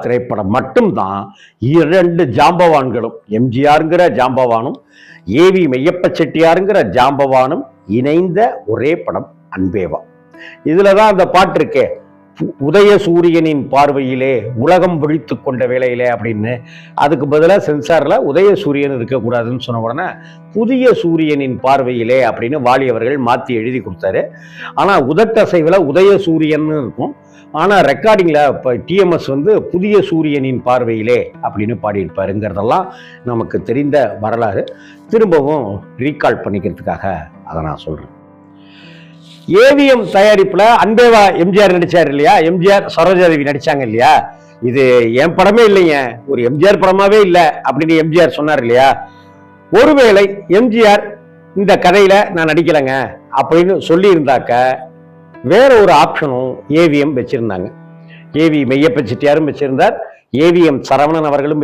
திரைப்படம் மட்டும்தான் இரண்டு ஜாம்பவான்களும், எம்ஜிஆருங்கிற ஜாம்பவானும் ஏவி மெய்யப்ப செட்டியாருங்கிற ஜாம்பவானும் இணைந்த ஒரே படம் அன்பேவா. இதுலதான் அந்த பாட்டு இருக்கே, உதய சூரியனின் பார்வையிலே உலகம் விழித்து கொண்ட வேளையிலே அப்படின்னு. அதுக்கு பதிலாக சென்சார்ல உதய சூரியன் இருக்கக்கூடாதுன்னு சொன்ன உடனே புதிய சூரியனின் பார்வையிலே அப்படின்னு வாலி அவர்கள் மாற்றி எழுதி கொடுத்தாரு. ஆனால் உதட்டசைவில் உதய சூரியன் இருக்கும், ஆனால் ரெக்கார்டிங்கில் இப்போ டிஎம்எஸ் புதிய சூரியனின் பார்வையிலே அப்படின்னு பாடியிருப்பாருங்கிறதெல்லாம் நமக்கு தெரிந்த வரலாறு. திரும்பவும் ரீகால் பண்ணிக்கிறதுக்காக அதை நான் சொல்கிறேன். ஏவிஎம் தயாரிப்புல அன்பேவா எம்ஜிஆர் நடிச்சார் இல்லையா, எம்ஜிஆர் சரோஜாதேவி நடிச்சாங்க இல்லையா. இது என் படமே இல்லைங்க, ஒரு எம்ஜிஆர் படமாவே இல்லை அப்படின்னு எம்ஜிஆர் சொன்னார் இல்லையா. ஒருவேளை எம்ஜிஆர் இந்த கதையில நான் நடிக்கலைங்க அப்படின்னு சொல்லி இருந்தாக்க வேற ஒரு ஆப்ஷனும் ஏவிஎம் வச்சிருந்தாங்க. ஏவி மெய்யப்ப செட்டியாரும் வச்சிருந்தார், ஏவிஎம் சரவணன் அவர்களும்